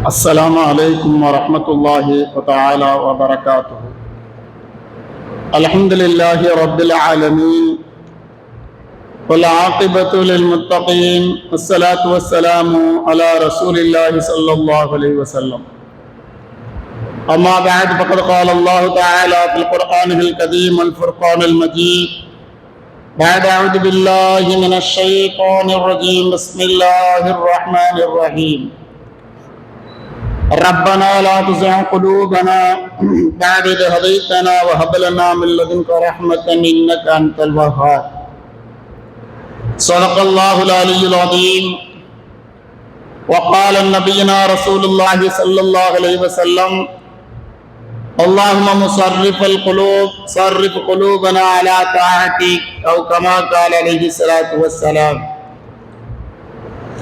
السلام عليكم ورحمة الله تعالى وبركاته. الحمد لله رب العالمين والعاقبة للمتقين والصلاة والسلام على رسول الله صلى الله عليه وسلم. أما بعد فقد قال الله تعالى في القرآن الكريم والفرقان المجيد بعد أعوذ بالله من الشيطان الرجيم بسم الله الرحمن الرحيم. ربنا لا تزغ قلوبنا بعد إذ هديتنا وهب لنا من لدنك رحمة إنك أنت الوهاب. صدق الله العلي العظيم. وقال نبينا رسول الله صلى الله عليه وسلم اللهم مصرف القلوب صرف قلوبنا على طاعتك أو كما قال عليه الصلاة والسلام.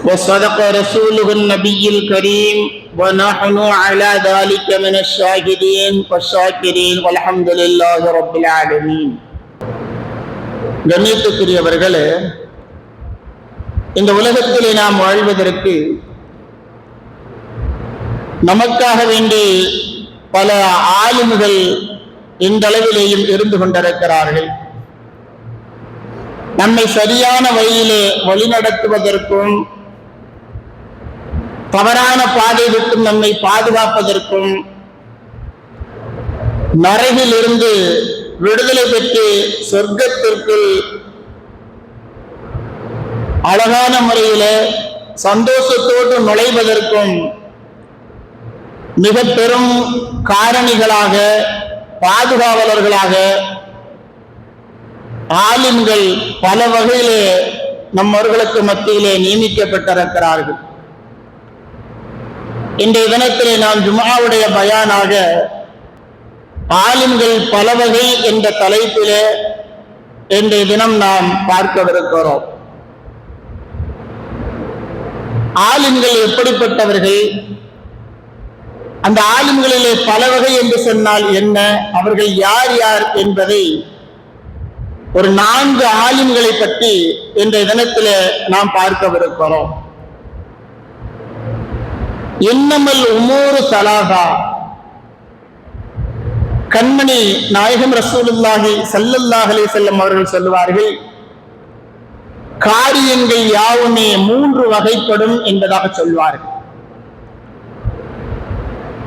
وصدق رسوله النبي الكريم ونحن على ذلك من الشاهدين والشاكرين والحمد لله رب العالمين. கண்ணியத்துக்குரியவர்களே, இந்த உலகத்திலே நாம் வாழ்வதற்கு நமக்காக வேண்டி பல ஆலிம்கள் இந்த அளவிலேயும் இருந்து கொண்டிருக்கிறார்கள். நம்மை சரியான வழியிலே வழிநடத்துவதற்கும் தவறான பாதை விட்டும் நம்மை பாதுகாப்பதற்கும் நரகில் இருந்து விடுதலை பெற்று சொர்க்கத்திற்குள் அழகான முறையில சந்தோஷத்தோடு நுழைவதற்கும் மிக பெரும் காரணிகளாக பாதுகாவலர்களாக ஆலிம்கள் பல வகையிலே நம்மவர்களுக்கு மத்தியிலே நியமிக்கப்பட்டிருக்கிறார்கள். இன்றைய தினத்திலே நாம் ஜும்ஆவுடைய பயானாக ஆலிம்கள் பல வகை என்ற தலைப்பிலே இன்றைய தினம் நாம் பார்க்கவிருக்கிறோம். ஆலிம்கள் எப்படிப்பட்டவர்கள், அந்த ஆலிம்களிலே பல வகை என்று சொன்னால் என்ன, அவர்கள் யார் யார் என்பதை ஒரு 4 ஆலிம்களை பற்றி இன்றைய தினத்திலே நாம் பார்க்கவிருக்கிறோம். இன்னமல் உமூரு ஸலாஸா, கண்மணி நாயகம் ரசூலுல்லாஹி ஸல்லல்லாஹு அலைஹி வஸல்லம் அவர்கள் சொல்லுவார்கள், காரியங்கள் யாவுமே 3 வகைப்படும் என்பதாக சொல்வார்கள்.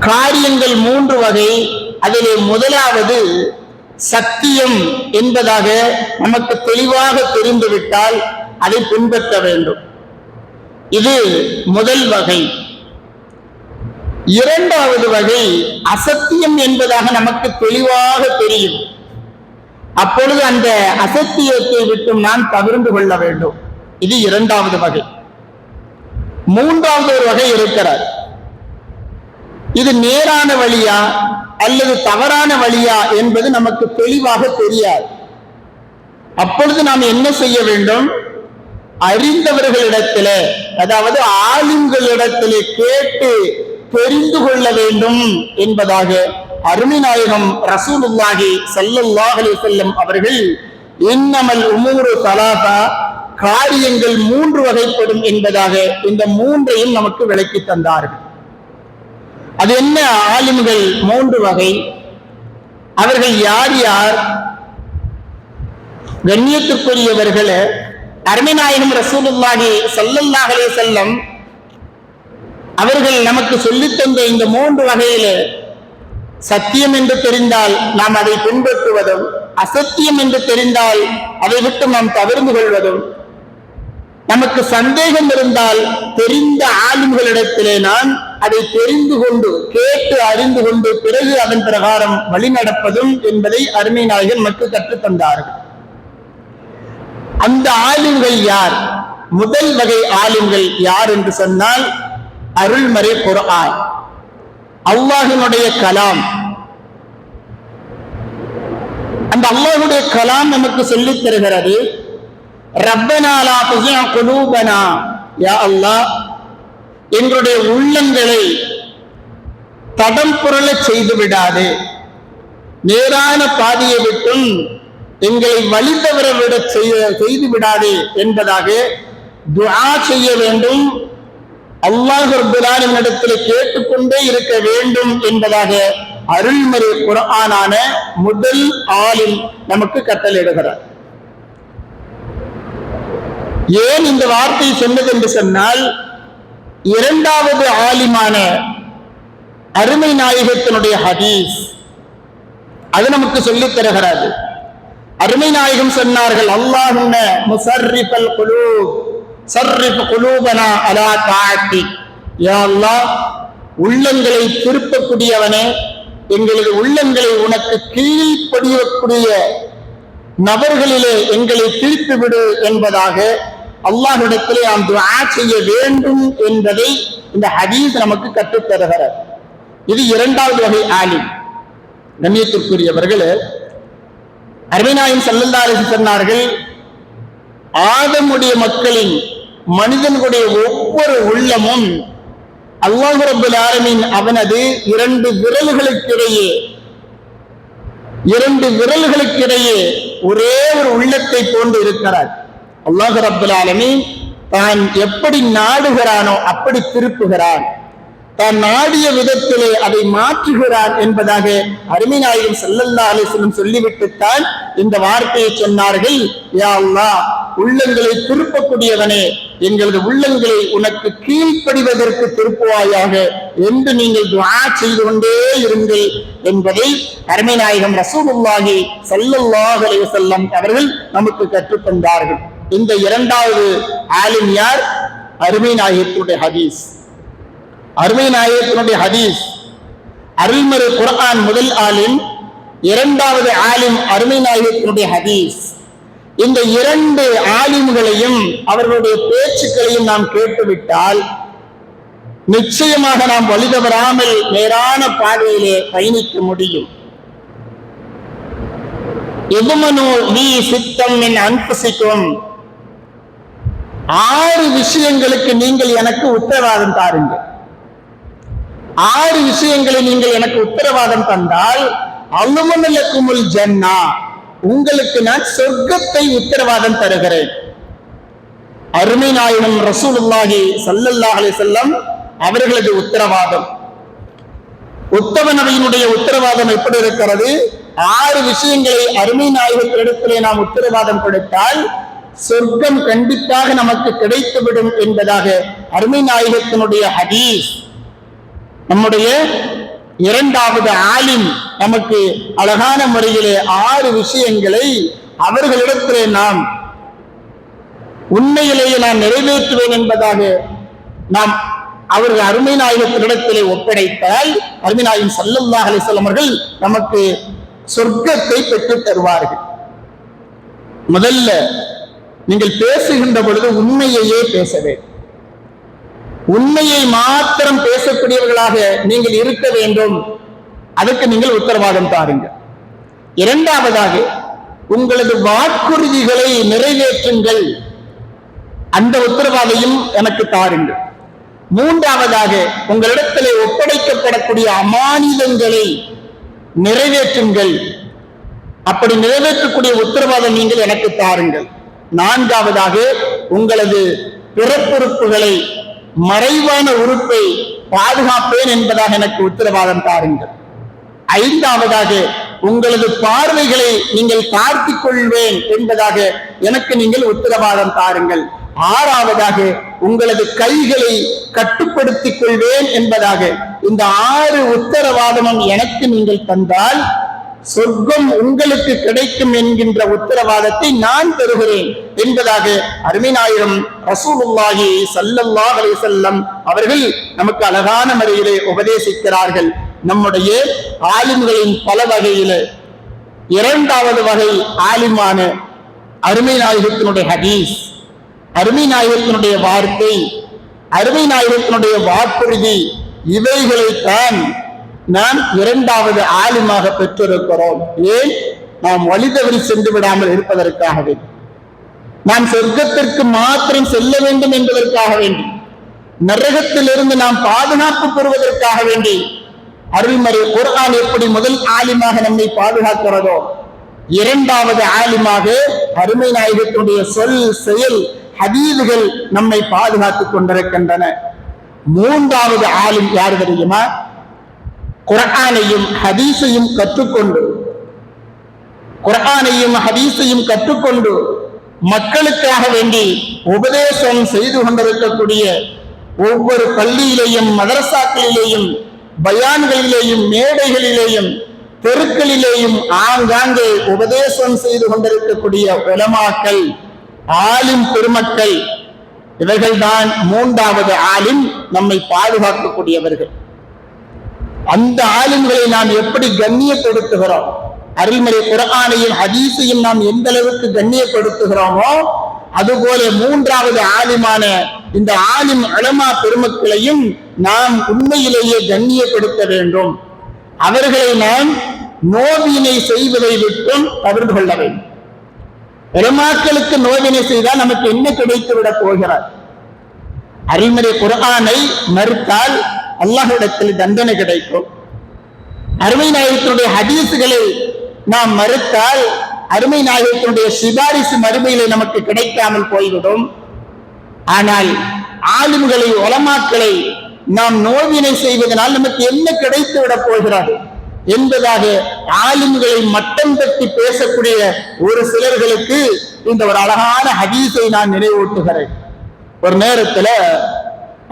காரியங்கள் 3 வகை. அதிலே முதலாவது சத்தியம் என்பதாக நமக்கு தெளிவாக தெரிந்துவிட்டால் அதை பின்பற்ற வேண்டும். இது முதல் வகை. இரண்டாவது வகை அசத்தியம் என்பதாக நமக்கு தெளிவாக தெரியும். அப்பொழுது அந்த அசத்தியத்தை விட்டு நாம் தவிர்த்து கொள்ள வேண்டும். இது இரண்டாவது வகை. மூன்றாவது ஒரு வகை இருக்கிறார். இது நேரான வழியா அல்லது தவறான வழியா என்பது நமக்கு தெளிவாக தெரியாது. அப்பொழுது நாம் என்ன செய்ய வேண்டும்? அறிந்தவர்களிடத்திலே, அதாவது ஆலிம்களிடத்திலே கேட்டு தெரிந்து கொள்ள வேண்டும் என்பதாக அருமைநாயகம் ரசூலுல்லாஹி ஸல்லல்லாஹு அலைஹி வஸல்லம் அவர்கள் இன்னமல் உமூரு ஸலாஸா, காரியங்கள் 3 வகைப்படும் என்பதாக இந்த 3ஐயும் நமக்கு விளக்கி தந்தார்கள். அது என்ன ஆலிம்கள் 3 வகை? அவர்கள் யார் யார்? கண்ணியத்துக்குரியவர்களே, அருமைநாயகம் ரசூலுல்லாஹி ஸல்லல்லாஹு அலைஹி வஸல்லம் அவர்கள் நமக்கு சொல்லித்தந்த இந்த 3 வகையிலே சத்தியம் என்று தெரிந்தால் நாம் அதை பின்பற்றுவதும், அசத்தியம் என்று தெரிந்தால் அதை விட்டு நாம் தவிர்த்து கொள்வதும், நமக்கு சந்தேகம் இருந்தால் தெரிந்த ஆலிம்களிடத்திலே நாம் அதை தெரிந்து கொண்டு கேட்டு அறிந்து கொண்டு பிறகு அதன் பிரகாரம் வழி நடப்பதும் என்பதை அருமை நாயகன் நமக்கு கற்றுத்தந்தார்கள். அந்த ஆலிம்கள் யார்? முதல் வகை ஆலிம்கள் யார் என்று சொன்னால் அருள்மறை குர்ஆன், அல்லாஹ்வினுடைய கலாம். அந்த அல்லாஹ்வுடைய கலாம் நமக்கு சொல்லித் தருகிறது, ரப்பனா லா துஸிஅ குலூபனா, யா அல்லாஹ், எங்களுடைய உள்ளங்களை தடம் புரள செய்து விடாதே, நேரான பாதையை விட்டும் எங்களை வழி தவற விட செய்து விடாதே என்பதாக துஆ செய்ய வேண்டும். அல்லாஹ் ரப்பல் ஆலமீனிடத்தில் கேட்டுக்கொண்டே இருக்க வேண்டும் என்பதாக அருள்மறை குர்ஆனான முதல் ஆலிம் நமக்கு கட்டளையிடுகிறார். ஏன் இந்த வார்த்தை சொன்னது என்று சொன்னால், இரண்டாவது ஆலிமான அருமை நாயகத்தினுடைய ஹதீஸ் அது நமக்கு சொல்லித் தருகிறது. அருமை நாயகம் சொன்னார்கள், அல்லாஹும்ம முஸர்ரிஃபல் குலூப் சர்ரிஃப் குலூபனா அலா தாஅத்திக். யா அல்லாஹ், உள்ளங்களை திருப்பக்கூடியவனே, எங்களது உள்ளங்களை உனக்கு கீழ்ப்படியக்கூடிய நபர்களிலே எங்களை திருப்பி விடு என்பதாக அல்லாஹ்விடத்திலே நாம் துஆ செய்ய வேண்டும் என்பதை இந்த ஹதீஸ் நமக்கு கற்றுத் தருகிறது. இது இரண்டாவது வகை ஆலிம். கண்ணியத்திற்குரியவர்களே, அருமை நாயகம் ஸல்லல்லாஹு அலைஹி வஸல்லம் சொன்னார்கள், ஆதமுடைய மக்களின் மனிதனுடைய ஒவ்வொரு உள்ளமும் அல்லாஹ் ரப்பல் ஆலமீன் அவனது இரண்டு விரல்களுக்கிடையே ஒரே ஒரு உள்ளத்தை போன்று இருக்கிறார். அல்லாஹ் ரப்பல் ஆலமீன் தான் எப்படி நாடுகிறானோ அப்படி திருப்புகிறான், தான் நாடிய விதத்திலே அதை மாற்றுகிறான் என்பதாக அருமை நாயகம் ஸல்லல்லாஹு அலைஹி வஸல்லம் சொல்லிவிட்டுத்தான் இந்த வார்த்தையை சொன்னார்கள். யா அல்லாஹ், உள்ளங்களை திருப்பக்கூடியவனே, எங்களது உள்ளங்களை உனக்கு கீழ்ப்படிவதற்கு திருப்புவாயாக என்று நீங்கள் துஆ செய்து கொண்டே இருங்கள் என்பதை அருமை நாயகம் ரசூலுல்லாஹி ஸல்லல்லாஹு அலைஹி வஸல்லம் அவர்கள் நமக்கு கற்றுத்தந்தார்கள். இந்த இரண்டாவது ஆலிம் யார்? அருமை நாயகத்தினுடைய ஹதீஸ். அருமை நாயகத்தினுடைய ஹதீஸ், அருள்மறை குர்ஆன் முதல் ஆலிம், இரண்டாவது ஆலிம் அருமை நாயகத்தினுடைய ஹதீஸ். இந்த இரண்டு ஆலிம்களையும் அவர்களுடைய பேச்சுக்களையும் நாம் கேட்டுவிட்டால் நிச்சயமாக நாம் வழிதவறாமல் நேரான பாதையிலே பயணிக்க முடியும். எதுமனு லீ சித்தம் மின் அன்ஃபுசிக்கும், 6 விஷயங்களுக்கு நீங்கள் எனக்கு உத்தரவாதம் தாருங்கள். 6 விஷயங்களை நீங்கள் எனக்கு உத்தரவாதம் தந்தால் அல்லுமனலக்குமுல் ஜன்னா, உங்களுக்கு நான் சொர்க்கத்தை உத்தரவாதம் தருகிறேன். அருமை நாயகம் ரசூலுல்லாஹி ஸல்லல்லாஹு அலைஹி வஸல்லம் அவர்களது உத்தரவாதம், உத்தம நபியினுடைய உத்தரவாதம் எப்படி இருக்கிறது? 6 விஷயங்களை அருமை நாயகத்திடத்திலே நாம் உத்தரவாதம் கொடுத்தால் சொர்க்கம் கண்டிப்பாக நமக்கு கிடைத்துவிடும் என்பதாக அருமை நாயகத்தினுடைய ஹதீஸ். நம்முடைய இரண்டாவது ஆலிம் நமக்கு அழகான முறையிலே 6 விஷயங்களை அவர்களிடத்திலே நாம் உண்மையிலேயே நான் நிறைவேற்றுவேன் என்பதாக நாம் அவர்கள் அருமை நாயகத்தினிடத்திலே ஒப்படைத்தால் அருமை நாயகம் ஸல்லல்லாஹு அலைஹி வஸல்லம் அவர்கள் நமக்கு சொர்க்கத்தை பெற்றுத் தருவார்கள். முதல்ல நீங்கள் பேசுகின்ற பொழுது உண்மையையே பேச வேண்டும். உண்மையை மாத்திரம் பேசக்கூடியவர்களாக நீங்கள் இருக்க வேண்டும். அதற்கு நீங்கள் உத்தரவாதம் தாருங்கள். இரண்டாவதாக, உங்களது வாக்குறுதிகளை நிறைவேற்றுங்கள், அந்த உத்தரவாதையும் எனக்கு தாருங்கள். மூன்றாவதாக, உங்களிடத்திலே ஒப்படைக்கப்படக்கூடிய அமானிதங்களை நிறைவேற்றுங்கள், அப்படி நிறைவேற்றக்கூடிய உத்தரவாதம் நீங்கள் எனக்கு தாருங்கள். நான்காவதாக, உங்களது பிறப்புறுப்புகளை, மறைவான உறுப்பை பாதுகாப்பேன் என்பதாக எனக்கு உத்தரவாதம் தாருங்கள். ஐந்தாவதாக, உங்களது பார்வைகளை நீங்கள் பார்த்துக் கொள்வேன் என்பதாக எனக்கு நீங்கள் உத்தரவாதம் தாருங்கள். ஆறாவதாக, உங்களது கைகளை கட்டுப்படுத்திக் கொள்வேன் என்பதாக இந்த 6 உத்தரவாதமும் எனக்கு நீங்கள் தந்தால் சொர்க்கம் உங்களுக்கு கிடைக்கும் என்கின்ற உத்தரவாதத்தை நான் தருகிறேன் என்பதாக அருமை நாயகம் ரசூலுல்லாஹி ஸல்லல்லாஹு அலைஹி வஸல்லம் அவர்கள் நமக்கு அழகான முறையிலே உபதேசிக்கிறார்கள். நம்முடைய ஆலிம்களின் பல வகையிலே இரண்டாவது வகை ஆலிமான அருமை நாயகத்தினுடைய ஹதீஸ், அருமை நாயகத்தினுடைய வார்த்தை, அருமை நாயகத்தினுடைய வாக்குறுதி, இவைகளைத்தான் நாம் இரண்டாவது ஆலிமாக பெற்றிருக்கிறோம். ஏன்? நாம் வழி தவறி சென்று விடாமல் இருப்பதற்காக வேண்டி, நாம் சொர்க்கத்திற்கு மாத்திரம் செல்ல வேண்டும் என்பதற்காக வேண்டி, நரகத்திலிருந்து நாம் பாதுகாப்பு பெறுவதற்காக வேண்டி அருள்மறை குர்ஆன் எப்படி முதல் ஆலிமாக நம்மை பாதுகாக்கிறதோ, இரண்டாவது ஆலிமாக அருமை நாயகத்தினுடைய சொல், செயல், ஹதீதுகள் நம்மை பாதுகாத்துக் கொண்டிருக்கின்றன. மூன்றாவது ஆலிம் யார் தெரியுமா? குர்ஆனையும் ஹதீஸையும் கற்றுக்கொண்டு மக்களுக்காக வேண்டி உபதேசம் செய்து கொண்டிருக்கக்கூடிய, ஒவ்வொரு பள்ளியிலேயும் மதரசாக்களிலேயும் பயான்களிலேயும் மேடைகளிலேயும் தெருக்களிலேயும் ஆங்காங்கே உபதேசம் செய்து கொண்டிருக்கக்கூடிய உலமாக்கள், ஆலிம் பெருமக்கள், இவர்கள்தான் மூன்றாவது ஆலிம், நம்மை பாதுகாக்கக்கூடியவர்கள். அந்த ஆலிம்களை நாம் எப்படி கண்ணியப்படுத்துகிறோம், அருள்மறை குர்ஆனையும் ஹதீஸையும் நாம் எந்த அளவுக்கு கண்ணியப்படுத்துகிறோமோ, அதுபோல மூன்றாவது ஆலிமான இந்த ஆலிம் உலமா பெருமக்களையும் நாம் உண்மையிலேயே கண்ணியப்படுத்த வேண்டும். அவர்களை நாம் நோவினை செய்வதை விட்டும் தவிர்த்து கொள்ள வேண்டும். உலமாக்களுக்கு நோவினை செய்தால் நமக்கு என்ன கிடைத்து விட போகிறார்? அருள்மறை குர்ஆனை மறுத்தால் அல்லாஹ்விடத்தில் தண்டனை கிடைக்கும். அருமை நாயகத்தினுடைய ஹதீஸுகளை நாம் மறுத்தால் அருமை நாயகத்தினுடைய சிபாரிசு மறுமையிலே நமக்கு கிடைக்காமல் போய்விடும். ஆனால் ஆலிம்களை உலமாக்களை நாம் நோவினை செய்வதனால் நமக்கு என்ன கிடைத்து விட போகிறது என்பதாக ஆலிம்களை மட்டம் தட்டி பேசக்கூடிய ஒரு சிலர்களுக்கு இந்த ஒரு அழகான ஹதீஸை நான் நினைவூட்டுகிறேன். ஒரு நேரத்தில்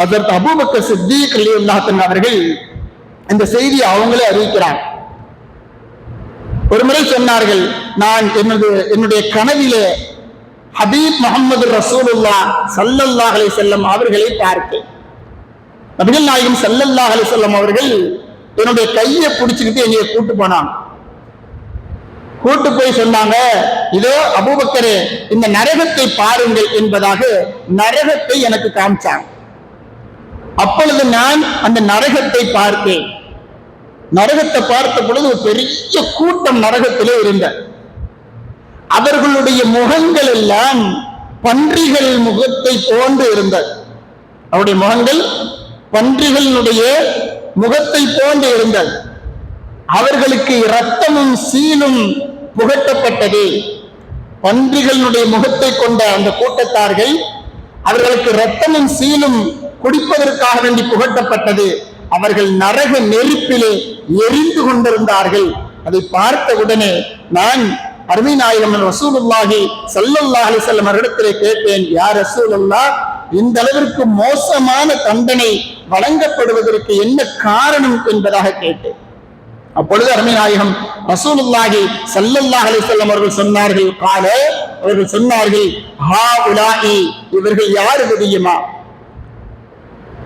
ஹஜ்ரத் அபூபக்கர் சித்தீக் ரலியல்லாஹு அன்ஹு அவர்கள் இந்த செய்தியை அவங்களே அறிவிக்கிறார். ஒரு முறை சொன்னார்கள், நான் என்னுடைய கனவிலே ஹபீப் முஹம்மது ரசூலுல்லாஹ் ஸல்லல்லாஹு அலைஹி வஸல்லம் அவர்களை பார்த்தேன். நபிகள் நாயகம் ஸல்லல்லாஹு அலைஹி வஸல்லம் அவர்கள் என்னுடைய கையை பிடிச்சுக்கிட்டு என்னைய கூட்டு போய் சொன்னாங்க, இதோ அபூபக்கரே இந்த நரகத்தை பாருங்கள் என்பதாக நரகத்தை எனக்கு காமிச்சாங்க. அப்பொழுது நான் அந்த நரகத்தை பார்த்தேன். நரகத்தை பார்த்த பொழுது ஒரு பெரிய கூட்டம் நரகத்திலே இருந்த, அவர்களுடைய முகங்கள் எல்லாம் பன்றிகள் முகத்தை போன்று இருந்தது. அவருடைய முகங்கள் பன்றிகளுடைய முகத்தை போன்று இருந்தது. அவர்களுக்கு இரத்தமும் சீலும் புகட்டப்பட்டது. பன்றிகளுடைய முகத்தை கொண்ட அந்த கூட்டத்தார்கள், அவர்களுக்கு இரத்தமும் சீலும் குடிப்பதற்காக வேண்டி புகட்டப்பட்டது. அவர்கள் நரக நெருப்பிலே எரிந்து கொண்டிருந்தார்கள். அதை பார்த்த உடனே நான் அருமை நாயகம் ரசூலுல்லாஹி ஸல்லல்லாஹு அலைஹி வஸல்லம் அவர்களிடத்திலே கேட்டேன், யா ரசூலல்லாஹ், இந்த அளவிற்கு மோசமான தண்டனை வழங்கப்படுவதற்கு என்ன காரணம் என்பதாக கேட்டேன். அப்பொழுது அருமை நாயகம் ரசூலுல்லாஹி ஸல்லல்லாஹு அலைஹி வஸல்லம் அவர்கள் சொன்னார்கள், ஹாஉலாஇ, இவர்கள் யாரு தெரியுமா?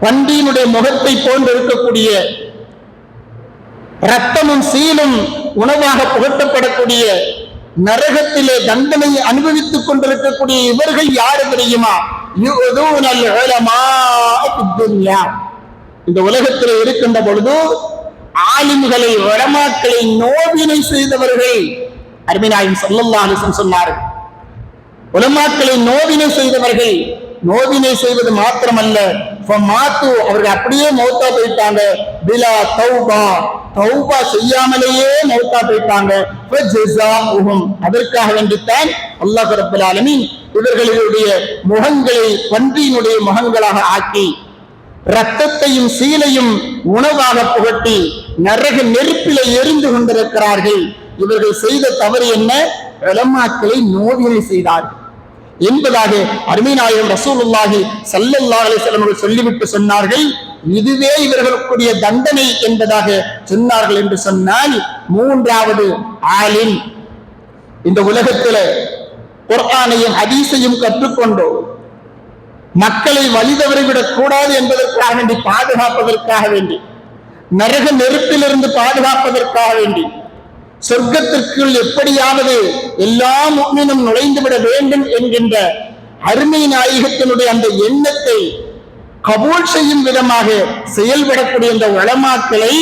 பன்றியினுடைய முகத்தை போன்று இருக்கக்கூடிய, இரத்தமும் சீலும் உணவாக புகட்டப்படக்கூடிய, நரகத்திலே தண்டனை அனுபவித்துக் கொண்டிருக்கக்கூடிய இவர்கள் யாரு தெரியுமா? இந்த உலகத்தில் இருக்கின்ற பொழுது ஆலிம்களை உலமாக்களை நோவினை செய்தவர்கள். அருமை நாயகம் ஸல்லல்லாஹு அலைஹி வஸல்லம் சொன்னார்கள், உலமாக்களை நோவினை செய்தவர்கள். நோவினை செய்வது மாத்திரமல்ல, அவர்கள் அப்படியே மௌத்தா போயிட்டாங்க. பிலா தௌபா, தௌபா செய்யாமலேயே மௌத்தா போயிட்டாங்க. அதற்காக வேண்டித்தான் அல்லாஹ் ரப்பல் ஆலமீன் இவர்களுடைய முகங்களை பன்றியினுடைய முகங்களாக ஆக்கி, இரத்தத்தையும் சீலையும் உணவாக புகட்டி நரக நெருப்பிலே எரிந்து கொண்டிருக்கிறார்கள். இவர்கள் செய்த தவறு என்ன? உலமாக்களை நோவினை செய்தார்கள் என்பதாக அருமை நாயகம் ரசூலுல்லாஹி ஸல்லல்லாஹு அலைஹி வஸல்லம் அவர்கள் சொல்லிவிட்டு சொன்னார்கள், இதுவே இவர்களுக்குரிய தண்டனை என்பதாக சொன்னார்கள். என்று சொன்னால் மூன்றாவது ஆலிம், இந்த உலகத்தில் குர்ஆனையும் ஹதீஸையும் கற்றுக்கொண்டு மக்களை வழிதவறிவிடக் கூடாது என்பதற்காக வேண்டி, பாதுகாப்பதற்காக வேண்டி, நரக நெருப்பிலிருந்து பாதுகாப்பதற்காக வேண்டி, சொர்க்கத்திற்குள் எப்படியாவது எல்லா முஃமினும் நுழைந்துவிட வேண்டும் என்கின்ற அருமை நாயகத்தினுடைய அந்த எண்ணத்தை கபூல் செய்யும் விதமாக செயல்படக்கூடிய இந்த உலமாக்களை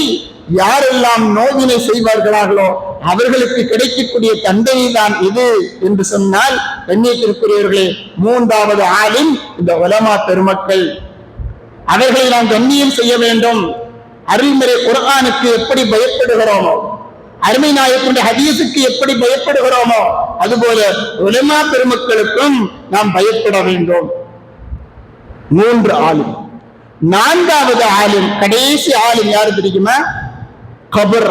யாரெல்லாம் நோவினை செய்வார்களார்களோ அவர்களுக்கு கிடைக்கக்கூடிய தண்டனை தான் இது என்று சொன்னால், கண்ணியத்திற்குரியவர்களே, மூன்றாவது ஆலிம் இந்த உலமா பெருமக்கள். அவர்களை நாம் கண்ணியம் செய்ய வேண்டும். அருள்மறை குர்ஆனுக்கு எப்படி பயப்படுகிறோமோ, அருமை நாயகத்தினுடைய ஹதீஸுக்கு எப்படி பயப்படுகிறோமோ, அதுபோல உலமா பெருமக்களுக்கும் நாம் பயப்பட வேண்டும். மூன்று ஆலிம். நான்காவது ஆலிம், கடைசி ஆலிம் யாரு தெரியுமா? கபர்.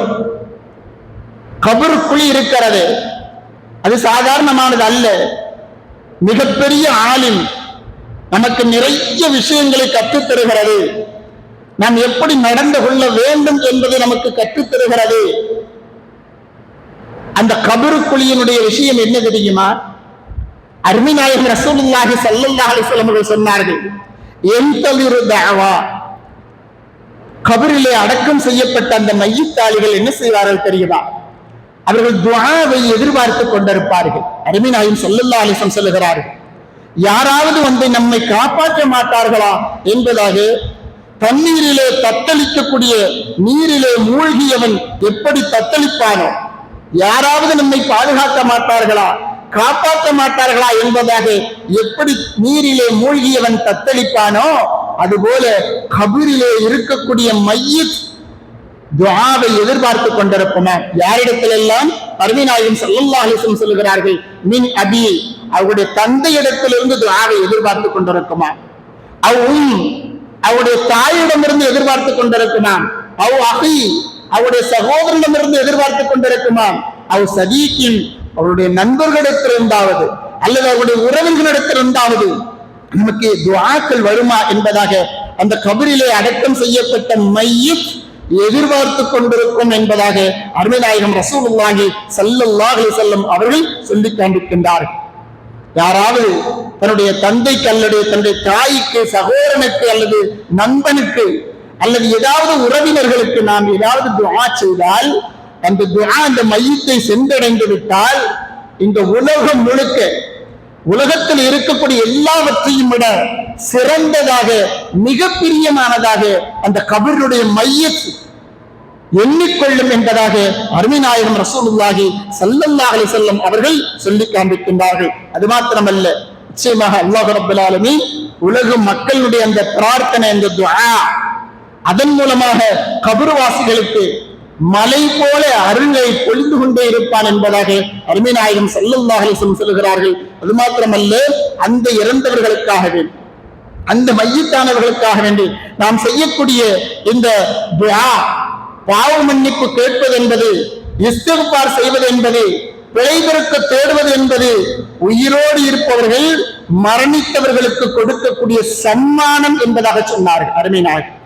கபர் குழி இருக்கிறது, அது சாதாரணமானது அல்ல. மிகப்பெரிய ஆலிம், நமக்கு நிறைய விஷயங்களை கற்றுத் தருகிறது. நாம் எப்படி நடந்து கொள்ள வேண்டும் என்பதை நமக்கு கற்றுத் தருகிறது. அந்த கபர் குழியினுடைய விஷயம் என்ன தெரியுமா? அருமை நாயகம் ரசூலுல்லாஹி ஸல்லல்லாஹு அலைஹி வஸல்லம் அவர்கள் சொன்னார்கள், என்தலிரு தஅவா, கபரிலே அடக்கம் செய்யப்பட்ட அந்த மையத்தாளிகள் என்ன செய்வார்கள் தெரியுமா? அவர்கள் துஆவை எதிர்பார்த்து கொண்டிருப்பார்கள். அருமை நாயகம் ஸல்லல்லாஹு அலைஹி வஸல்லம் சொல்லுகிறார்கள், யாராவது வந்து நம்மை காப்பாற்ற மாட்டார்களா என்பதாக தண்ணீரிலே தத்தளிக்கக்கூடிய, நீரிலே மூழ்கியவன் எப்படி தத்தளிப்பானோ, யாராவது நம்மை பாதுகாக்க மாட்டார்களா, காப்பாற்ற மாட்டார்களா என்பதாக எப்படி நீரிலே மூழ்கியவன் தத்தளிப்பானோ, அதுபோல கபரிலே இருக்கக்கூடிய மையத் துஆவை எதிர்பார்த்து கொண்டிருக்குமா? யாரிடத்தில் எல்லாம்? அருமை நாயகம் ஸல்லல்லாஹு அலைஹி வஸல்லம் சொல்லுகிறார்கள், மின் அபி, அவருடைய தந்தையிடத்திலிருந்து துஆவை எதிர்பார்த்து கொண்டிருக்குமா? அவருடைய தாயிடமிருந்து எதிர்பார்த்து கொண்டிருக்குமா? அஹி, அவருடைய சகோதரனிடமிருந்து எதிர்பார்த்து கொண்டிருக்குமா? சதீக்கின், அவருடைய நண்பர்களிடத்திலிருந்தாவது அல்லது அவருடைய உறவினர்களிடத்திலிருந்தாவது நமக்கு துஆக்கள் வருமா என்பதாக அந்த கபரிலே அடக்கம் செய்யப்பட்ட மையத் எதிர்பார்த்து கொண்டிருக்கும் என்பதாக அருமை நாயகம் ரசூலுல்லாஹி ஸல்லல்லாஹு அலைஹி வஸல்லம் அவர்கள் சொல்லி காண்பிக்கின்றார்கள். யாராவது தன்னுடைய தந்தைக்கு அல்லது தன்னுடைய தாய்க்கு, சகோதரனுக்கு அல்லது நண்பனுக்கு அல்லது ஏதாவது உறவினர்களுக்கு நாம் ஏதாவது துஆ செய்தால், அந்த துஆ அந்த மையத்தை சென்றடைந்து விட்டால், இந்த உலகம் முழுக்க, உலகத்தில் இருக்கக்கூடிய எல்லாவற்றையும் விட சிறந்ததாக, மிக பிரியமானதாக அந்த கபருடைய மையத் எண்ணிக்கொள்ளும் என்பதாக அருமை நாயகம் ரசூலுல்லாஹி ஸல்லல்லாஹு அலைஹி வஸல்லம் அவர்கள் சொல்லி காண்பிக்கின்றார்கள். அது மாத்திரமல்ல, நிச்சயமாக அல்லாஹ் ரப்பல் ஆலமீன் உலக மக்களுடைய அந்த பிரார்த்தனை, அந்த துஆ, அதன் மூலமாக கபர்வாசிகளுக்கு மலை போல அருளை பொழிந்து கொண்டே இருப்பான் என்பதாக அருமை நாயகம் ஸல்லல்லாஹு அலைஹி வஸல்லம் சொல்லுகிறார்கள். அது மாத்திரமல்ல, அந்த இறந்தவர்களுக்காக வேண்டி, அந்த மையத்தானவர்களுக்காக வேண்டி நாம் செய்யக்கூடிய இந்த துஆ, பாவ மன்னிப்பு கேட்பது என்பது, இஸ்திக்பார் செய்வது என்பது, பிழை பொறுக்க தேடுவது என்பது, உயிரோடு இருப்பவர்கள் மரணித்தவர்களுக்கு கொடுக்கக்கூடிய சன்மானம் என்பதாக சொன்னார்கள். அருமை நாயகம்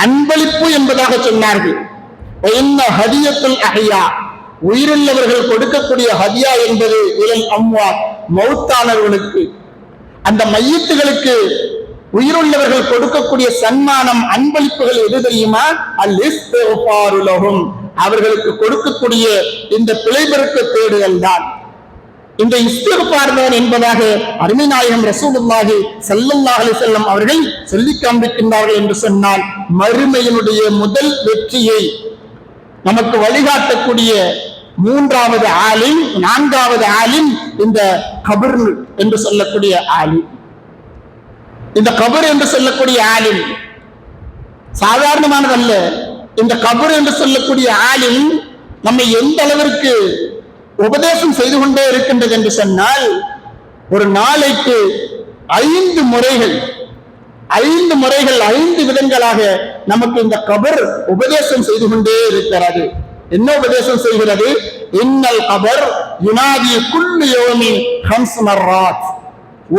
அன்பளிப்பு என்பதாக சொன்னார்கள். ஹதியத்துல் அஹ்யா, உயிருள்ளவர்கள் கொடுக்கக்கூடிய ஹதியா என்பது இலல் அம்வாத், மௌத்தானவர்களுக்கு, அந்த மையத்துகளுக்கு உயிருள்ளவர்கள் கொடுக்கக்கூடிய சன்மானம், அன்பளிப்புகள் எது தெரியுமா? அல் இஸ்திக்பாரு லஹும், அவர்களுக்கு கொடுக்கக்கூடிய இந்த பிழை பொறுக்க தேடுதல் தான், இந்த இஸ்திக்பார் தான் என்பதாக அருமை நாயகம் ரசூலுல்லாஹி ஸல்லல்லாஹு அலைஹி வஸல்லம் அவர்கள் சொல்லி காண்பிக்கின்றார்கள். என்று சொன்னால், மறுமையினுடைய முதல் வெற்றியை நமக்கு வழிகாட்டக்கூடிய மூன்றாவது ஆலிம், நான்காவது ஆலிம் இந்த கபர் என்று சொல்லக்கூடிய ஆலிம். இந்த கபர் என்று சொல்லக்கூடிய ஆலிம் சாதாரணமானதல்ல. இந்த கபர் என்று சொல்லக்கூடிய ஆலிம் நம்மை எந்த அளவிற்கு உபதேசம் செய்து கொண்டே இருக்கின்றது என்று சொன்னால், ஒரு நாளைக்கு 5 முறைகள் 5 விதங்களாக நமக்கு இந்த கபர் உபதேசம் செய்து கொண்டே இருக்கிறது. என்ன உபதேசம் செய்கிறது? இன்னல் கபர் யுனாதி குல்லு யௌமின் 5 மர்ராத்,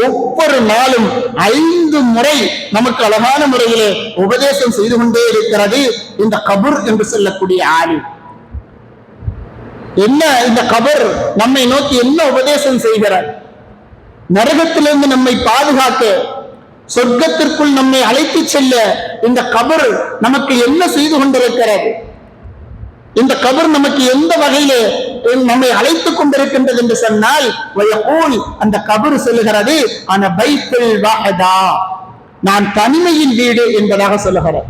ஒவ்வொரு நாளும் 5 முறை நமக்கு அழகான முறையிலே உபதேசம் செய்து கொண்டே இருக்கிறது இந்த கபர் என்று சொல்லக்கூடிய ஆலிம். என்ன இந்த கபர் நம்மை நோக்கி என்ன உபதேசம் செய்கிறார்? நரகத்திலிருந்து நம்மை பாதுகாக்க, சொர்க்கத்திற்குள் நம்மை அழைத்து செல்ல இந்த கபர் நமக்கு என்ன செய்து கொண்டிருக்கிறது? இந்த கபர் நமக்கு எந்த வகையிலே நம்மை அழைத்துக் கொண்டிருக்கின்றது என்று சொன்னால், அந்த கபர் சொல்லுகிறது, அன பைத்துல் வஹதா, நான் தனிமையின் வீடு என்பதாக சொல்லுகிறார்.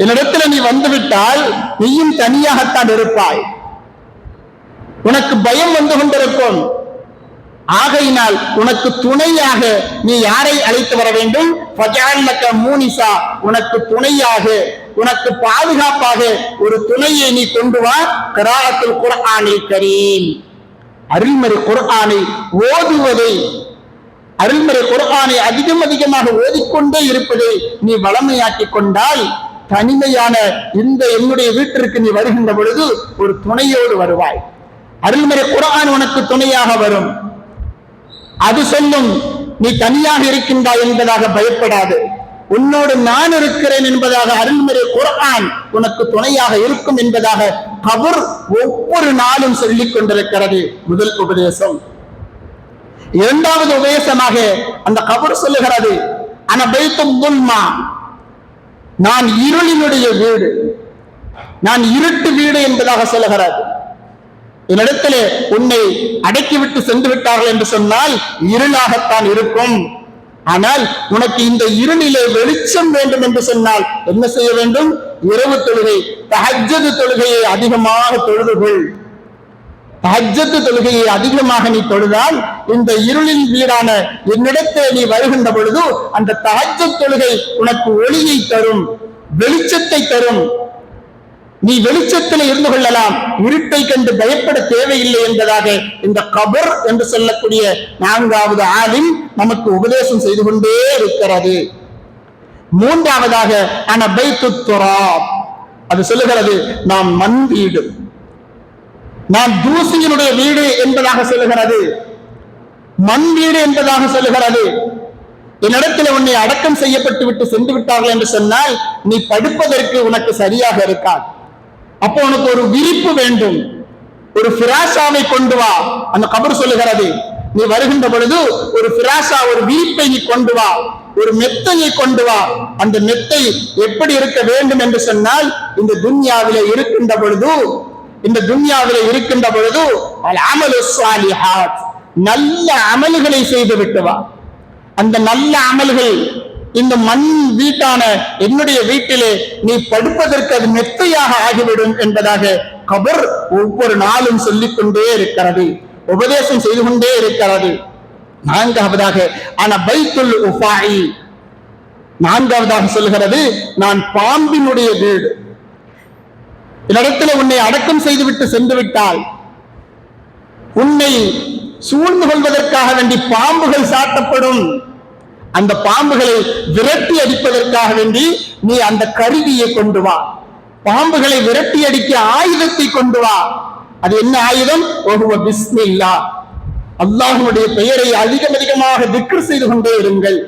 என்னிடத்தில் நீ வந்துவிட்டால் நீயும் தனியாகத்தான் இருப்பாய், உனக்கு பயம் வந்து கொண்டிருக்கும். ஆகையினால் உனக்கு துணையாக நீ யாரை அழைத்து வர வேண்டும்? மூனிசா, உனக்கு துணையாக, உனக்கு பாதுகாப்பாக ஒரு துணையை நீ கொண்டு வா. கிராஅத்துல் குர்ஆனில் கரீம், அருள்மறை குர்ஆனை ஓதுவதை அருள்மறை குர்ஆனை அதிகமாக ஓதிக்கொண்டே இருப்பதை நீ வளமையாக்கி கொண்டால் தனிமையான இந்த என்னுடைய வீட்டிற்கு நீ வருகின்ற பொழுது ஒரு துணையோடு வருவாய். அருள்மறை குர்ஆன் உனக்கு துணையாக வரும். அது சொல்லும் நீ தனியாக இருக்கின்றாய் என்பதாக பயப்படாது, உன்னோடு நான் இருக்கிறேன் என்பதாக அருள்மறை குர்ஆன் உனக்கு துணையாக இருக்கும் என்பதாக கபர் ஒவ்வொரு நாளும் சொல்லிக் கொண்டிருக்கிறது. முதல் உபதேசம். இரண்டாவது உபதேசமாக அந்த கபர் சொல்லுகிறது, அன பைத்துல் துல்மா, நான் இருளினுடைய வீடு, நான் இருட்டு வீடு என்பதாக சொல்லுகிறது. என்னிடத்திலே உன்னை அடக்கிவிட்டு சென்று விட்டார்கள் என்று சொன்னால் இருளாகத்தான் இருக்கும். ஆனால் உனக்கு இந்த இருளிலே வெளிச்சம் வேண்டும் என்று சொன்னால் என்ன செய்ய வேண்டும்? இரவு தொழுகை, தஹஜ்ஜுத் தொழுகையை அதிகமாக தொழுதுகொள். தஹஜ்ஜுத் தொழுகையை அதிகமாக நீ தொழுதால் இந்த இருளின் வீடான என்னிடத்தில் நீ வருகின்ற பொழுது அந்த தஹஜ்ஜுத் தொழுகை உனக்கு ஒளியை தரும், வெளிச்சத்தை தரும். நீ வெளிச்சத்தில் இருந்து கொள்ளலாம், இருட்டை கண்டு பயப்பட தேவையில்லை என்பதாக இந்த கபர் என்று சொல்லக்கூடிய நான்காவது ஆலிம் நமக்கு உபதேசம் செய்து கொண்டே இருக்கிறது. மூன்றாவதாக அன பைத்துத் துராப், அது சொல்லுகிறது நாம் மண் வீடு, நாம் தூசியினுடைய வீடு என்பதாக சொல்லுகிறது, மண் வீடு என்பதாக சொல்லுகிறது. என்னிடத்தில் உன்னை அடக்கம் செய்யப்பட்டு விட்டு சென்று விட்டார்கள் என்று சொன்னால் நீ படுப்பதற்கு உனக்கு சரியாக இருக்காது. அப்போ உனக்கு ஒரு விரிப்பு வேண்டும், ஒரு ஃபிராஷாவை கொண்டு வா. அந்த கபர் சொல்லுகிறது, நீ வருகின்ற பொழுது ஒரு ஃபிராஷா, ஒரு விரிப்பை நீ கொண்டு வா, ஒரு மெத்தையை கொண்டு வா. அந்த மெத்தை எப்படி இருக்க வேண்டும் என்று சொன்னால் இந்த துன்யாவிலே இருக்கின்ற பொழுது அல் அமலு ஸாலிஹாத், நல்ல அமல்களை செய்து விட்டு வா. அந்த நல்ல அமல்கள் இந்த மண் வீட்டான என்னுடைய வீட்டிலே நீ படுப்பதற்கு அது மெத்தையாக ஆகிவிடும் என்பதாக கபர் ஒவ்வொரு நாளும் சொல்லிக் கொண்டே இருக்கிறது, உபதேசம் செய்து கொண்டே இருக்கிறது. நான்காவதாக அன பைத்துல் உஃபாயி, நான்காவதாக சொல்கிறது நான் பாம்பினுடைய வீடு. என்னிடத்தில் உன்னை அடக்கம் செய்துவிட்டு சென்று விட்டால் உன்னை சூழ்ந்து கொள்வதற்காக வேண்டி பாம்புகள் சாட்டப்படும். அந்த பாம்புகளை விரட்டி அடிப்பதற்காக வேண்டி நீ அந்த கருவியை கொண்டு வா. பாம்புகளை விரட்டி அடிக்க ஆயுதத்தை கொண்டு வா. அது என்ன ஆயுதம்? பிஸ்மில்லாஹ், அல்லாஹ்வுடைய பெயரை அதிகமாக திக்ர் செய்து கொண்டே இருங்கள்.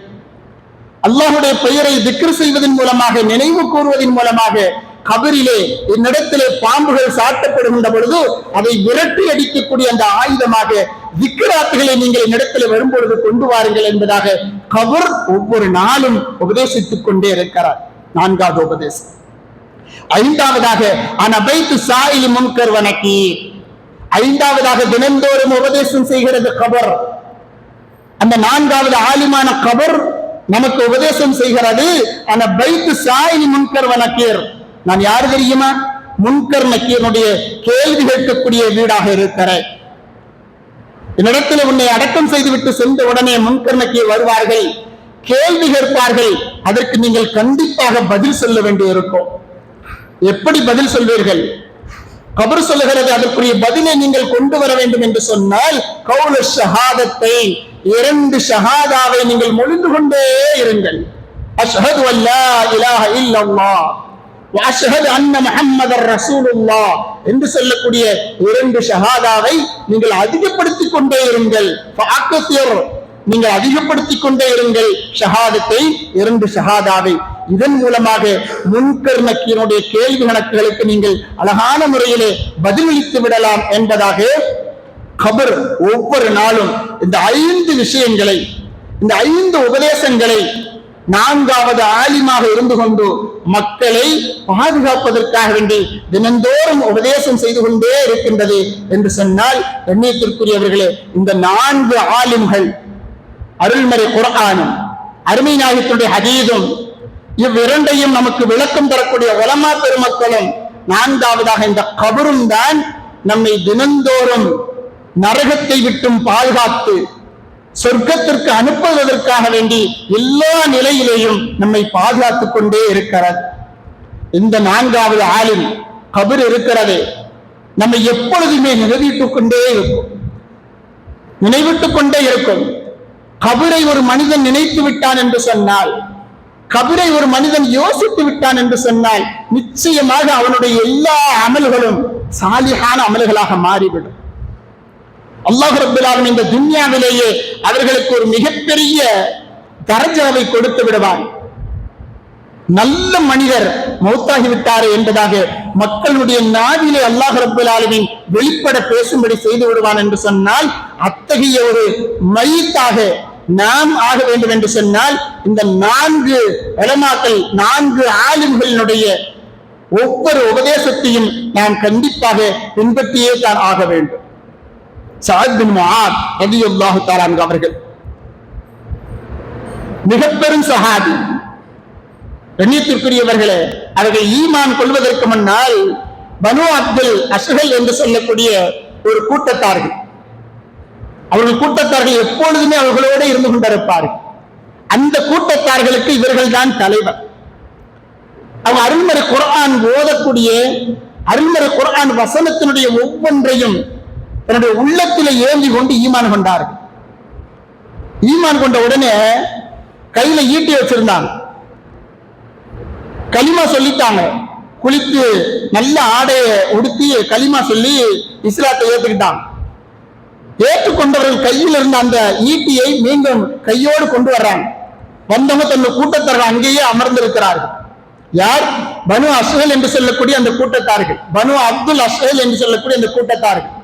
அல்லாஹ்வுடைய பெயரை திக்ர் செய்வதன் மூலமாக, நினைவு கூறுவதன் மூலமாக கபரிலே என்னிடத்திலே பாம்புகள் சாட்டப்படுகின்ற பொழுது அதை விரட்டி அடிக்கக்கூடிய அந்த ஆயுதமாக திக்ராத்துகளை நீங்கள் என்னிடத்தில் வரும்பொழுது கொண்டு வாருங்கள் என்பதாக கபர் ஒவ்வொரு நாளும் உபதேசித்துக் கொண்டே இருக்கிறார். நான்காவது உபதேசம். ஐந்தாவதாக அனபைத்து சாயில் முன்கர் வனக்கி, ஐந்தாவதாக தினந்தோறும் உபதேசம் செய்கிறது கபர். அந்த நான்காவது ஆலிமான கபர் நமக்கு உபதேசம் செய்கிறது அனபைத்து சாயில் முன்கர் வனக்கீர். நான் யாரு தெரியுமா? முன்கர் நக்கீருடைய கேள்வி கேட்கக்கூடிய வீடாக இருக்கிறேன். என்னிடத்தில் உன்னை அடக்கம் செய்துவிட்டு சென்ற உடனே முன்கர் நக்கீர் வருவார்கள், கேள்வி கேட்பார்கள். அதற்கு நீங்கள் கண்டிப்பாக பதில் சொல்ல வேண்டியிருக்கும். எப்படி பதில் சொல்வீர்கள்? கபர் சொல்லுகிறது அதற்குரிய பதிலை நீங்கள் கொண்டு வர வேண்டும் என்று சொன்னால் கௌல ஷஹாதத்தை, இரண்டு ஷஹாதாவை நீங்கள் மொழிந்து கொண்டே இருங்கள். அஷ்ஹது அல்லா இலாஹ இல்லல்லாஹ் வ அஷ்ஹது அன்ன முஹம்மதர் ரசூலுல்லாஹ் என்று சொல்லக்கூடிய இரண்டு ஷஹாதாவை நீங்கள் அதிகப்படுத்திக் கொண்டே இருங்கள். நீங்கள் அதிகப்படுத்திக் கொண்டே இருங்கள் ஷஹாதத்தை, இரண்டு ஷஹாதாவை. இதன் மூலமாக முன்கர் நக்கீருடைய கேள்வி கணக்குகளுக்கு நீங்கள் அழகான முறையிலே பதிலளித்து விடலாம் என்பதாக கபர் ஒவ்வொரு நாளும் இந்த 5 விஷயங்களை, இந்த 5 உபதேசங்களை நான்காவது ஆலிமாக இருந்து கொண்டு மக்களை பாதுகாப்பதற்காக வேண்டி தினந்தோறும் உபதேசம் செய்து கொண்டே இருக்கின்றது என்று சொன்னால், கண்ணியத்திற்குரியவர்களே, இந்த 4 ஆலிம்கள், அருள்மறை குர்ஆனும் அருமை நாயகத்துடைய ஹதீஸும், இவ்விரண்டையும் நமக்கு விளக்கம் தரக்கூடிய உலமா பெருமக்களும், நான்காவதாக இந்த கபரும் தான் நம்மை தினந்தோறும் நரகத்தை விட்டும் பாதுகாத்து சொர்க்கத்திற்கு அனுப்புவதற்காக வேண்டி எல்லா நிலையிலேயும் நம்மை பாதுகாத்துக் கொண்டே இருக்கிறது. இந்த 4வது ஆலிம் கபர் இருக்கிறது நம்மை எப்பொழுதுமே நினைவிட்டுக் கொண்டே இருக்கும். கபரை ஒரு மனிதன் நினைத்து விட்டான் என்று சொன்னால், கபரை ஒரு மனிதன் யோசித்து விட்டான் என்று சொன்னால், நிச்சயமாக அவனுடைய எல்லா அமல்களும் சாலிஹான அமல்களாக மாறிவிடும். அல்லாஹ் ரப்பல் ஆலமீன் இந்த துன்யாவிலேயே அவர்களுக்கு ஒரு மிகப்பெரிய தரஜாவை கொடுத்து விடுவான். நல்ல மனிதர் மௌத்தாகி விட்டாரே என்பதாக மக்களுடைய நாவிலே அல்லாஹ் ரப்பல் ஆலமீன் வெளிப்பட பேசும்படி செய்து விடுவான் என்று சொன்னால், அத்தகைய ஒரு மையத்தாக நாம் ஆக வேண்டும் என்று சொன்னால், இந்த 4 உலமாக்கள் 4 ஆலிம்களினுடைய ஒவ்வொரு உபதேசத்தையும் நாம் கண்டிப்பாக பின்பற்றியே தான் ஆக வேண்டும். சஅத் பின் முஆத் ரலியல்லாஹு தஆலா அன்ஹு அவர்கள் மிக பெரும் சஹாபி. கண்ணியத்திற்குரியவர்களே, அவர்கள் ஈமான் கொள்வதற்கு முன்னால் பனு அப்துல் அஷ்ஹல் என்று சொல்லக்கூடிய ஒரு கூட்டத்தார்கள், அவர்கள் கூட்டத்தார்கள் எப்பொழுதுமே அவர்களோடு இருந்து கொண்டிருப்பார்கள். அந்த கூட்டத்தார்களுக்கு இவர்கள் தான் தலைவர். அவங்க அருள்மறை குர்ஆன் ஓதக்கூடிய அருள்மறை குர்ஆன் வசனத்தினுடைய ஒவ்வொன்றையும் தன்னுடைய உள்ளத்திலே ஏந்தி கொண்டு ஈமான் கொண்டார்கள். ஈமான் கொண்ட உடனே கையில ஈட்டி வச்சிருந்தாங்க, களிமா சொல்லிட்டாங்க. குளித்து நல்ல ஆடைய உடுத்தி களிமா சொல்லி இஸ்லாத்தை ஏற்றுக்கிட்டாங்க. ஏற்றுக்கொண்டவர்கள் கையில் இருந்த அந்த ஈட்டியை மீண்டும் கையோடு கொண்டு வர்றாங்க. வந்தவங்க தன்னுடைய கூட்டத்தார்கள் அங்கேயே அமர்ந்திருக்கிறார்கள். யார்? பனு அஷ்ஹல் என்று சொல்லக்கூடிய அந்த கூட்டத்தார்கள், பனு அப்துல் அஷ்ஹல் என்று சொல்லக்கூடிய அந்த கூட்டத்தார்கள்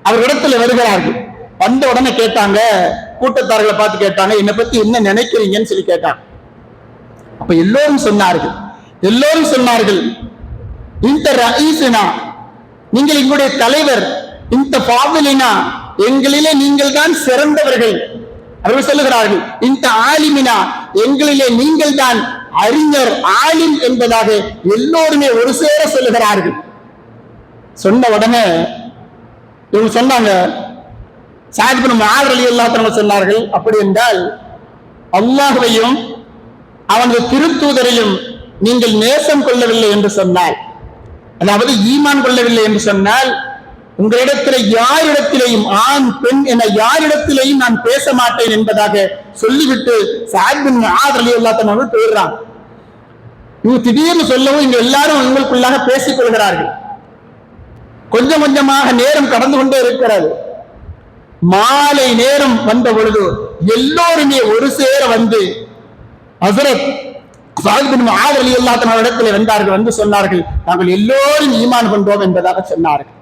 அவர்களிடத்தில் வருகிறார்கள். வந்த உடனே கேட்டாங்க, கூட்டத்தார்களை பார்த்து கேட்டாங்க, என்னை பத்தி என்ன நினைக்கிறீங்கன்னு சொல்லி கேட்டாங்க. அப்ப எல்லோரும் சொன்னார்கள், இந்த ரஈஸினா, நீங்கள் எங்களுடைய தலைவர், இந்த ஃபாதிலினா, எங்களிலே நீங்கள் தான் சிறந்தவர்கள். அவர்கள் சொல்லுகிறார்கள், இந்த ஆலிமினா, எங்களிலே நீங்கள் தான் அறிஞர், ஆலிம் என்பதாக எல்லோருமே ஒரு சேர சொல்லுகிறார்கள். சொன்ன உடனே இவங்க சொன்னாங்க, சஅத் பின் முஆத் ரலியல்லாஹு அன்ஹு சொன்னார்கள், அப்படி என்றால் அல்லாஹ்வையும் அவனது திருத்தூதரையும் நீங்கள் நேசம் கொள்ளவில்லை என்று சொன்னால், அதாவது ஈமான் கொள்ளவில்லை என்று சொன்னால், உங்களிடத்தில் யாரிடத்திலேயும் ஆண் பெண் என யாரிடத்திலேயும் நான் பேச மாட்டேன் என்பதாக சொல்லிவிட்டு சஅத் பின் முஆத் ரலியல்லாஹு அன்ஹு போயிடுறாங்க. இவங்க திடீர்னு சொல்லவும் இங்க எல்லாரும் உங்களுக்குள்ளாக பேசிக் கொள்கிறார்கள். கொஞ்சம் கொஞ்சமாக நேரம் கடந்து கொண்டே இருக்கிறது. மாலை நேரம் வந்த பொழுது எல்லோருமே ஒரு சேர வந்து ஹஸரத் சஅத் பின் முஆத் ரலியல்லாஹு அன்ஹு இடத்தில் வந்தார்கள். வந்து சொன்னார்கள், நாங்கள் எல்லோரும் ஈமான் கொண்டோம் என்பதாக சொன்னார்கள்.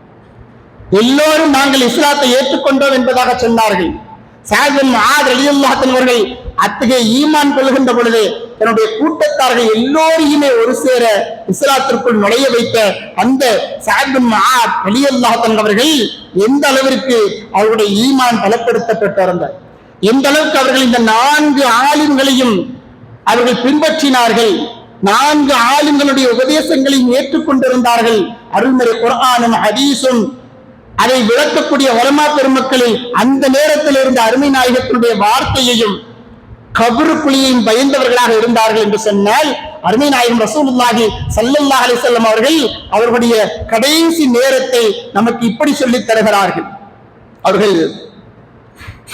எல்லோரும் நாங்கள் இஸ்லாத்தை ஏற்றுக்கொண்டோம் என்பதாக சொன்னார்கள். சஅத் பின் முஆத் ரலியல்லாஹு அன்ஹு அவர்கள் அத்தகைய ஈமான் கொள்கின்ற பொழுது தன்னுடைய கூட்டத்தார்கள் எல்லோரையுமே ஒரு சேர இஸ்லாத்திற்குள் நுழைய வைத்த அந்த சஅத் பின் முஆத் ரலியல்லாஹு அன்ஹு அவர்கள் எந்த அளவிற்கு அவருடைய ஈமான் பலப்படுத்தப்பட்டிருந்தார், எந்த அளவுக்கு அவர்கள் இந்த 4 ஆலிம்களையும் அவர்கள் பின்பற்றினார்கள், 4 ஆலிம்களுடைய உபதேசங்களையும் ஏற்றுக்கொண்டிருந்தார்கள். அருள்மறை குர்ஆனும் ஹதீஸும் அதை விளக்கக்கூடிய உலமா பெருமக்களில் அந்த நேரத்தில் இருந்த அருமை நாயகத்தினுடைய வார்த்தையையும் கபரு குழியையும் பயந்தவர்களாக இருந்தார்கள் என்று சொன்னால், அருமை நாயகம் ரசூலுல்லாஹி ஸல்லல்லாஹு அலைஹி வஸல்லம் அவர்கள் அவர்களுடைய கடைசி நேரத்தை நமக்கு இப்படி சொல்லித் தருகிறார்கள். அவர்கள்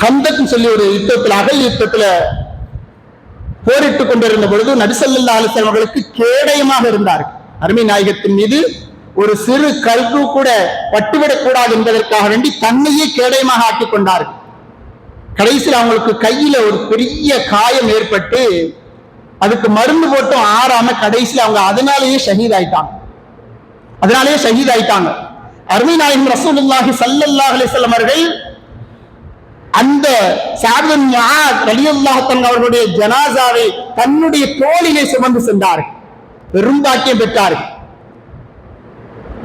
ஹந்தக் சொல்லி ஒரு யுத்தத்தில், அகல் யுத்தத்துல போரிட்டுக் கொண்டிருந்த பொழுது நபி ஸல்லல்லாஹு அலைஹி வஸல்லம் அவர்களுக்கு கேடயமாக இருந்தார்கள். அருமை நாயகத்தின் மீது ஒரு சிறு கல்கு கூட பட்டுவிடக் கூடாது என்பதற்காக வேண்டி தன்னையே கேடயமாக ஆக்கிக் கொண்டார்கள். கடைசியில் அவங்களுக்கு கையில ஒரு பெரிய காயம் ஏற்பட்டு அதுக்கு மருந்து போட்டும் ஆறாம கடைசியில் அவங்க அதனாலேயே ஷஹீதாயிட்டாங்க. அருமை நாயகம் ரசூலுல்லாஹி ஸல்லல்லாஹு அலைஹி வஸல்லம் அவர்கள் அந்த சஅத் பின் முஆத் ரலியல்லாஹு அன்ஹு அவர்களுடைய ஜனாசாவை தன்னுடைய தோளிலே சுமந்து சென்றார்கள். பெரும் பாக்கியம் பெற்றார்கள்.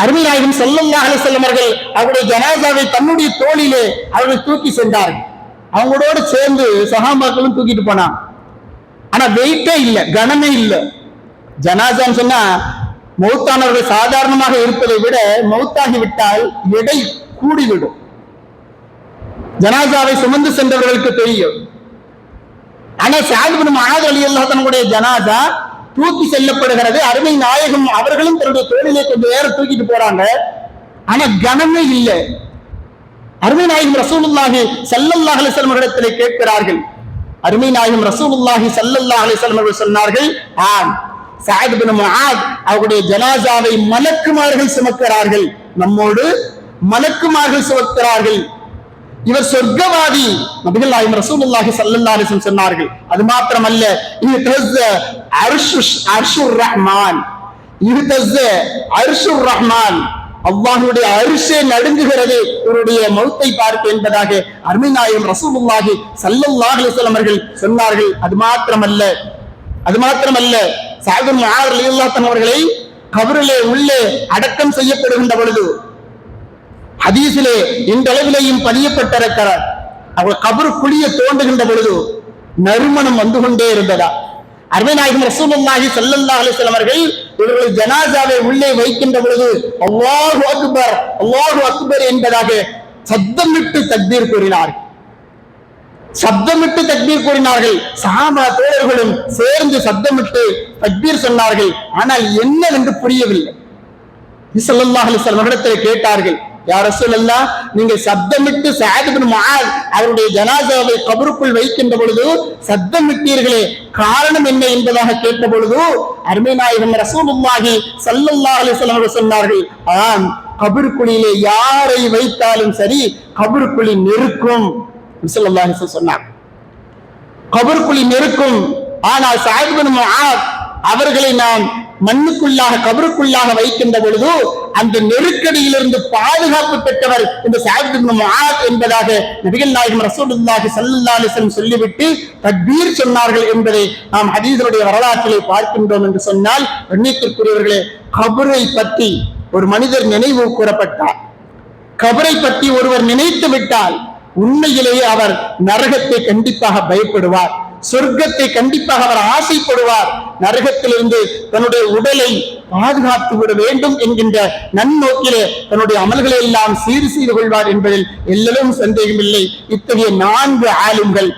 அருமை நாயகம் ஸல்லல்லாஹு அலைஹி வஸல்லம் அவர்கள் அவருடைய ஜனாசாவை தன்னுடைய தோளிலே அவர்கள் தூக்கி சென்றார்கள். அவங்களோடு சேர்ந்து சஹாபாக்களும் தூக்கிட்டு போனாங்க. ஆனா வெயிட்டே இல்லை, கனமே இல்லை. ஜனாசான்னு சொன்னா மௌத்தானவர்கள் சாதாரணமாக இருப்பதை விட மௌத்தாகி விட்டால் எடை கூடிவிடும். ஜனாசாவை சுமந்து சென்றவர்களுக்கு தெரியும். ஆனா சஅத் பின் முஆத் ரலியல்லாஹு அன்ஹுடைய ஜனாசா தூக்கி செல்லப்படுகிறது. அருமை நாயகம் அவர்களும் தன்னுடைய தோளிலே கொஞ்சம் நேரம் தூக்கிட்டு போறாங்க. ஆனா கனமே இல்லை. அருமை நாயகம் ரசூலுல்லாஹி ஸல்லல்லாஹு அலைஹி வஸல்லம் இடத்திலே கேட்கிறார்கள், அருமை நாயகம் ரசூலுல்லாஹி ஸல்லல்லாஹு அலைஹி வஸல்லம் அவர்கள் சொன்னார்கள், ஆம், சஅத் பின் முஆத் அவருடைய ஜனாசாவை மலக்குமார்கள் சுமக்கிறார்கள், நம்மோடு மலக்குமார்கள் சுமக்கிறார்கள், இவர் சொர்க்கவாதி. நபிகள் நாயகம் ரசூலுல்லாஹி ஸல்லல்லாஹு அலைஹி வஸல்லம் சொன்னார்கள். அது மாத்திரமல்ல, அர்ஷுர் ரஹ்மான், அர்ஷுர் ரஹ்மான், அல்லாஹ்வுடைய அரிசே நடுங்குகிறது இவருடைய மௌத்தை பார்த்து என்பதாக அருமை நாயகம் ரசூலுல்லாஹி ஸல்லல்லாஹு அலைஹி வஸல்லம் அவர்கள் சொன்னார்கள். அது மாத்திரமல்ல சஅத் பின் முஆத் ரலியல்லாஹு அன்ஹு அவர்களை கபரிலே உள்ளே அடக்கம் செய்யப்படுகின்ற பொழுது ஹதீஸிலே இந்த அளவிலேயும் பதியப்பட்டிருக்கிறார், அவர் கபரு குழிய தோண்டுகின்ற பொழுது நறுமணம் வந்து கொண்டே இருந்ததா. அருமை நாயகம் ரசூலுல்லாஹி ஸல்லல்லாஹு அலைஹி வஸல்லம் அவர்கள் இவர்கள் ஜனாசாவை உள்ளே வைக்கின்ற பொழுது அல்லாஹு அக்பர், அல்லாஹு அக்பர் என்பதாக சப்தமிட்டு தக்பீர் கூறினார்கள். சஹாபா தோழர்களும் சேர்ந்து சப்தமிட்டு தக்பீர் சொன்னார்கள். ஆனால் என்னவென்று புரியவில்லை. ஸல்லல்லாஹு அலைஹி வஸல்லம் அவர்களிடத்தில் கேட்டார்கள், யா ரசூலல்லாஹ், நீங்க சப்தமிட்டு சஅத் பின் முஆத் அவருடைய ஜனாசாவை கபருக்குள் வைக்கின்ற பொழுது சப்தமிட்டீர்களே, காரணம் என்ன என்பதாக கேட்ட பொழுது அருமை நாயகம் ரசூலுல்லாஹி ஸல்லல்லாஹு அலைஹி வஸல்லம் அவர்கள் சொன்னார்கள், ஆம், கபருக்குழியிலே யாரை வைத்தாலும் சரி கபருக்குழி நெருக்கும். ஸல்லல்லாஹு அலைஹி வஸல்லம் சொன்னார், கபருக்குழி நெருக்கும். ஆனால் சஅத் பின் முஆத் அவர்களை நாம் மண்ணுக்குள்ளாக கபருக்குள்ளாக வைக்கின்ற பொழுது அந்த நெருக்கடியிலிருந்து பாதுகாப்பு பெற்றவர் இந்த சஅத் பின் முஆத் என்பதாக நபிகள் நாயகம் ரசூலுல்லாஹி ஸல்லல்லாஹு அலைஹி வஸல்லம் சொல்லிவிட்டு தக்பீர் சொன்னார்கள் என்பதை நாம் ஹதீஸுடைய வரலாற்றிலே பார்க்கின்றோம். என்று சொன்னால், எண்ணிக்கைக்குரியவர்களே, கபரை பற்றி ஒரு மனிதர் நினைவு கூறப்பட்டார், கபரை பற்றி ஒருவர் நினைத்து விட்டால் உண்மையிலேயே அவர் நரகத்தை கண்டிப்பாக பயப்படுவார், சொர்க்கத்தை கண்டிப்பாக அவர் ஆசைப்படுவார், நரகத்திலிருந்து தன்னுடைய உடலை பாதுகாத்து விட வேண்டும் என்கின்ற நன்னோக்கிலே தன்னுடைய அமல்களை எல்லாம் சீர் செய்து கொள்வார் என்பதில் எல்லோரும் சந்தேகமில்லை. இத்தகைய 4 ஆலிம்கள்,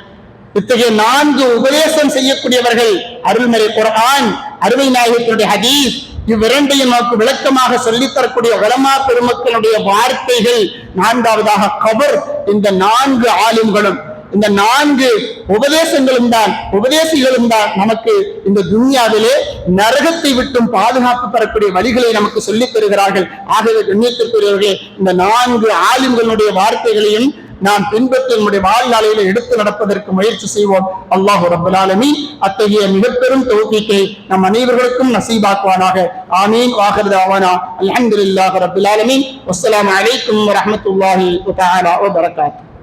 இத்தகைய 4 உபதேசம் செய்யக்கூடியவர்கள், அருள்மறை குர்ஆன், அருமை நாயகத்தினுடைய ஹதீஸ், இவ்விரண்டையும் நமக்கு விளக்கமாக சொல்லித்தரக்கூடிய உலமா பெருமக்களுடைய வார்த்தைகள், 4வதாக கபர், இந்த 4 ஆலிம்களும் இந்த 4 உபதேசங்களும் தான் நமக்கு இந்த துன்யாவிலே நரகத்தை விட்டும் பாதுகாப்பு பெறக்கூடிய வழிகளை நமக்கு சொல்லித் தருகிறார்கள். ஆகவே கண்ணியத்திற்குரியவர்களே, இந்த 4 ஆலிம்களுடைய வார்த்தைகளையும் நாம் பின்பற்றி நம்முடைய வாழ்நாளையில எடுத்து நடப்பதற்கு முயற்சி செய்வோம். அல்லாஹு ரப்பல் ஆலமீன் அத்தகைய மிகப்பெரும் தௌஃபீக்கை நம் அனைவர்களுக்கும் நசீபாக்குவானாக. ஆமீன். வாஹிரு தஅவானா அல்ஹம்துலில்லாஹி ரப்பில் ஆலமீன். வஸ்ஸலாமு அலைக்கும் வரஹ்மத்துல்லாஹி வ தஆலா வ பரகாத்துஹு.